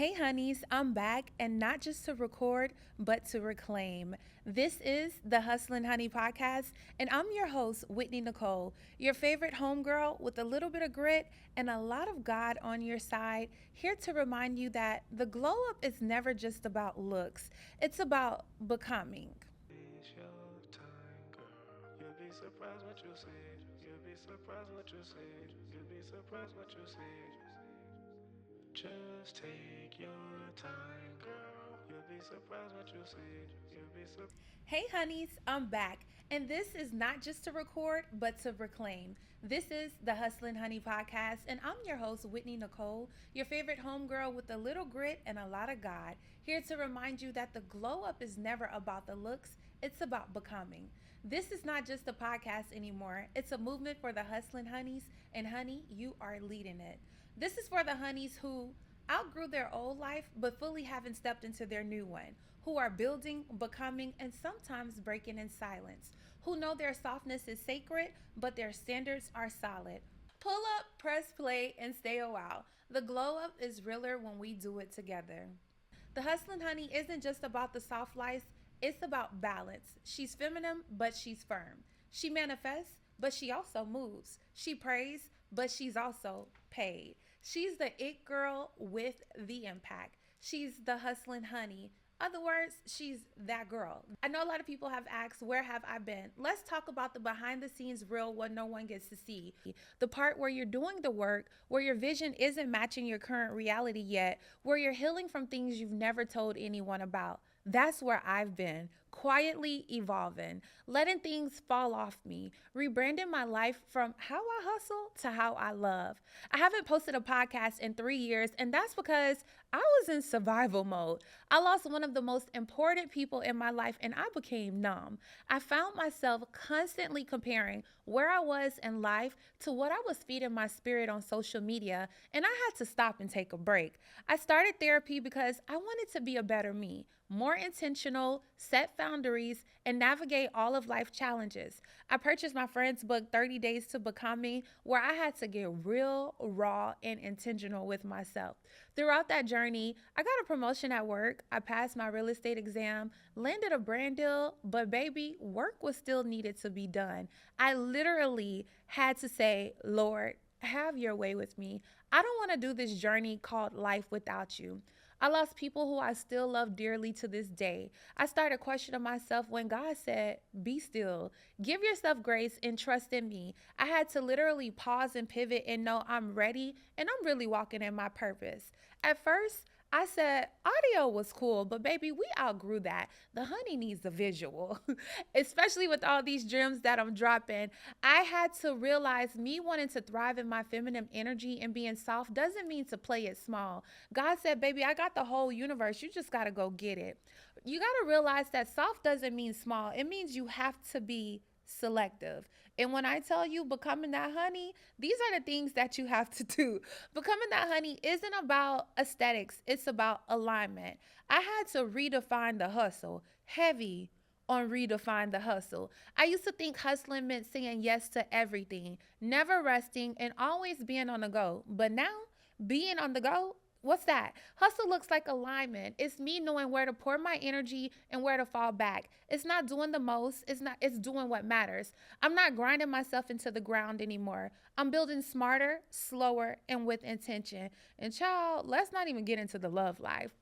Hey, honeys, I'm back, and not just to record, but to reclaim. This is the Hustlin Honey Podcast, and I'm your host, Whitney Nicole, your favorite homegirl with a little bit of grit and a lot of God on your side, here to remind you that the glow up is never just about looks, it's about becoming. It's your time, girl. You'll be surprised what you see. You'll be surprised what you see. You'll be surprised what you see. Just take your time, girl. You'll be surprised what you see. You'll be surprised. Hey, honeys, I'm back. And this is not just to record, but to reclaim. This is the Hustlin Honey Podcast, and I'm your host, Whitney Nicole, your favorite homegirl with a little grit and a lot of God, here to remind you that the glow up is never about the looks, it's about becoming. This is not just a podcast anymore, it's a movement for the Hustlin Honeys, and honey, you are leading it. This is for the honeys who outgrew their old life but fully haven't stepped into their new one, who are building, becoming, and sometimes breaking in silence, who know their softness is sacred but their standards are solid. Pull up, press play, and stay a while. The glow up is realer when we do it together. The Hustlin' Honey isn't just about the soft life, it's about balance. She's feminine, but she's firm. She manifests, but she also moves. She prays, but she's also paid. She's the it girl with the impact. She's the hustling honey. Other words, she's that girl. I know a lot of people have asked, where have I been? Let's talk about the behind the scenes real, what no one gets to see. The part where you're doing the work, where your vision isn't matching your current reality yet, where you're healing from things you've never told anyone about. That's where I've been, quietly evolving, letting things fall off me, rebranding my life from how I hustle to how I love. I haven't posted a podcast in 3 years, and that's because I was in survival mode. I lost one of the most important people in my life, and I became numb. I found myself constantly comparing where I was in life to what I was feeding my spirit on social media, and I had to stop and take a break. I started therapy because I wanted to be a better me, more intentional, set boundaries, and navigate all of life challenges. I purchased my friend's book, 30 Days to Becoming, where I had to get real, raw, and intentional with myself. Throughout that journey, I got a promotion at work. I passed my real estate exam, landed a brand deal, but baby, work was still needed to be done. I literally had to say, Lord, have your way with me. I don't want to do this journey called life without you. I lost people who I still love dearly to this day. I started questioning myself when God said, be still, give yourself grace and trust in me. I had to literally pause and pivot and know I'm ready and I'm really walking in my purpose. At first, I said audio was cool, but baby, we outgrew that. The honey needs a visual, especially with all these gems that I'm dropping. I had to realize me wanting to thrive in my feminine energy and being soft doesn't mean to play it small. God said, baby, I got the whole universe. You just got to go get it. You got to realize that soft doesn't mean small, it means you have to be selective. And when I tell you becoming that honey, these are the things that you have to do. Becoming that honey isn't about aesthetics, it's about alignment. I had to redefine the hustle, heavy on redefine the hustle. I used to think hustling meant saying yes to everything, never resting, and always being on the go. But now, being on the go, what's that? Hustle looks like alignment. It's me knowing where to pour my energy and where to fall back. It's not doing the most, it's doing what matters. I'm not grinding myself into the ground anymore. I'm building smarter, slower, and with intention. And child, let's not even get into the love life.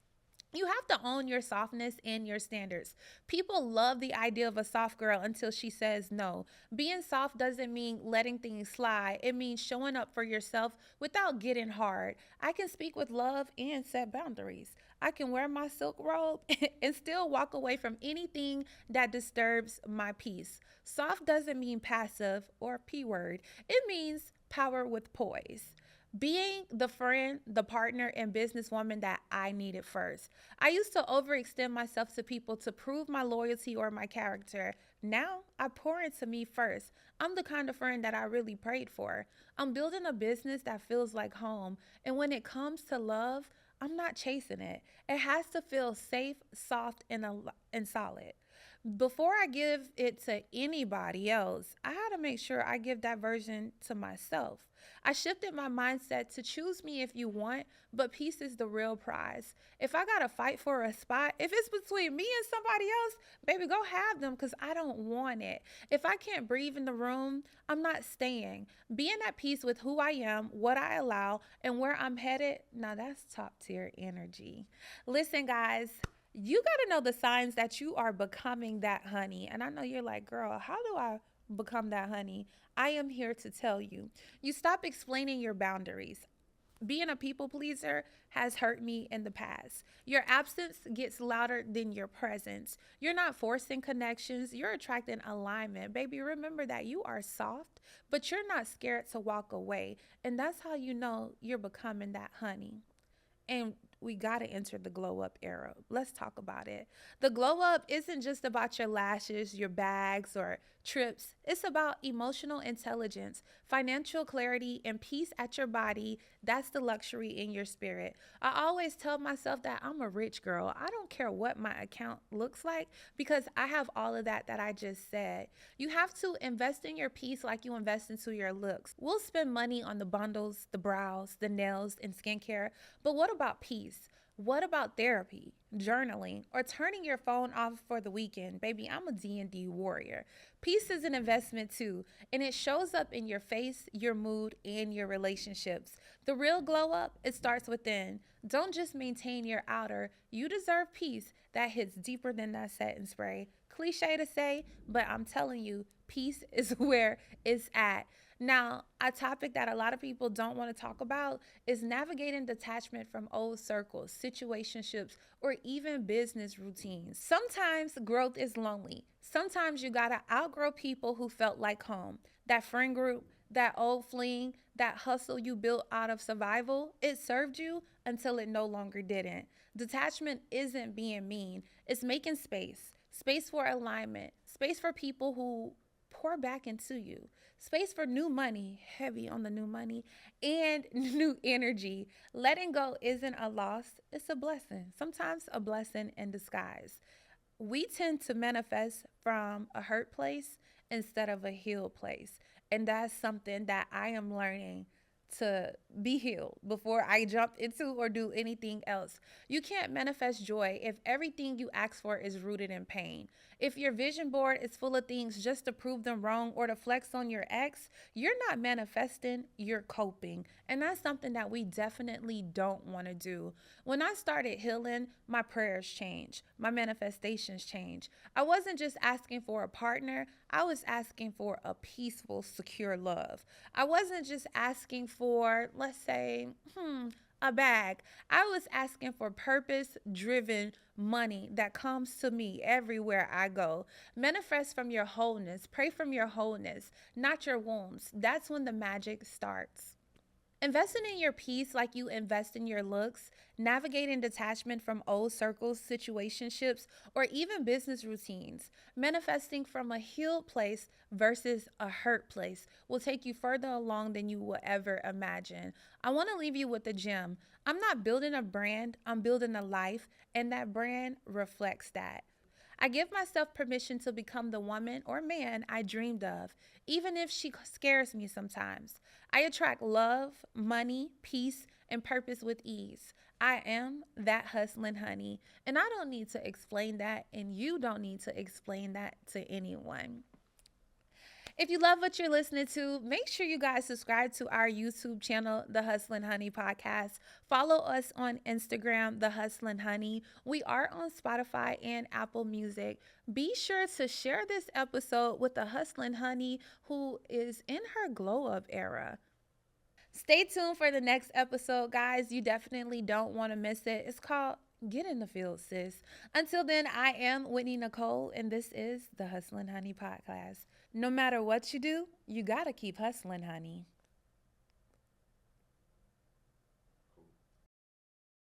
You have to own your softness and your standards. People love the idea of a soft girl until she says no. Being soft doesn't mean letting things slide. It means showing up for yourself without getting hard. I can speak with love and set boundaries. I can wear my silk robe and still walk away from anything that disturbs my peace. Soft doesn't mean passive or P word. It means power with poise. Being the friend, the partner, and businesswoman that I needed first. I used to overextend myself to people to prove my loyalty or my character. Now I pour into me first. I'm the kind of friend that I really prayed for. I'm building a business that feels like home. And when it comes to love, I'm not chasing it. It has to feel safe, soft, and solid. Before I give it to anybody else, I had to make sure I give that version to myself. I shifted my mindset to choose me if you want, but peace is the real prize. If I got to fight for a spot, if it's between me and somebody else, baby, go have them because I don't want it. If I can't breathe in the room, I'm not staying. Being at peace with who I am, what I allow, and where I'm headed, now that's top tier energy. Listen, guys, you got to know the signs that you are becoming that honey. And I know you're like, girl, how do I become that honey? I am here to tell you. You stop explaining your boundaries. Being a people pleaser has hurt me in the past. Your absence gets louder than your presence. You're not forcing connections, you're attracting alignment. Baby, remember that you are soft, but you're not scared to walk away. And that's how you know you're becoming that honey. And we got to enter the glow up era. Let's talk about it. The glow up isn't just about your lashes, your bags, or trips. It's about emotional intelligence, financial clarity, and peace at your body. That's the luxury in your spirit. I always tell myself that I'm a rich girl. I don't care what my account looks like because I have all of that I just said. You have to invest in your peace like you invest into your looks. We'll spend money on the bundles, the brows, the nails, and skincare, but what about peace? What about therapy, journaling, or turning your phone off for the weekend? Baby, I'm a D&D warrior. Peace is an investment too, and it shows up in your face, your mood, and your relationships. The real glow up, it starts within. Don't just maintain your outer. You deserve peace that hits deeper than that setting spray. Cliche to say, but I'm telling you, peace is where it's at. Now, a topic that a lot of people don't want to talk about is navigating detachment from old circles, situationships, or even business routines. Sometimes growth is lonely. Sometimes you got to outgrow people who felt like home. That friend group, that old fling, that hustle you built out of survival, it served you until it no longer didn't. Detachment isn't being mean, it's making space. Space for alignment, space for people who pour back into you, space for new money, heavy on the new money, and new energy. Letting go isn't a loss, it's a blessing, sometimes a blessing in disguise. We tend to manifest from a hurt place instead of a healed place. And that's something that I am learning to be healed before I jump into or do anything else. You can't manifest joy if everything you ask for is rooted in pain. If your vision board is full of things just to prove them wrong or to flex on your ex, you're not manifesting, you're coping. And that's something that we definitely don't want to do. When I started healing, my prayers changed, my manifestations changed. I wasn't just asking for a partner, I was asking for a peaceful, secure love. I wasn't just asking for, let's say, a bag. I was asking for purpose driven money that comes to me everywhere I go. Manifest from your wholeness, pray from your wholeness, not your wounds. That's when the magic starts. Investing in your peace like you invest in your looks, navigating detachment from old circles, situationships, or even business routines, manifesting from a healed place versus a hurt place will take you further along than you will ever imagine. I want to leave you with a gem. I'm not building a brand, I'm building a life, and that brand reflects that. I give myself permission to become the woman or man I dreamed of, even if she scares me sometimes. I attract love, money, peace, and purpose with ease. I am that hustling honey, and I don't need to explain that, and you don't need to explain that to anyone. If you love what you're listening to, make sure you guys subscribe to our YouTube channel, The Hustlin Honey Podcast. Follow us on Instagram, The Hustlin Honey. We are on Spotify and Apple Music. Be sure to share this episode with the Hustlin Honey who is in her glow up era. Stay tuned for the next episode, guys. You definitely don't want to miss it. It's called Get in the Field, sis. Until then, I am Whitney Nicole, and this is the Hustlin Honey Podcast. No matter what you do, you gotta keep hustling, honey.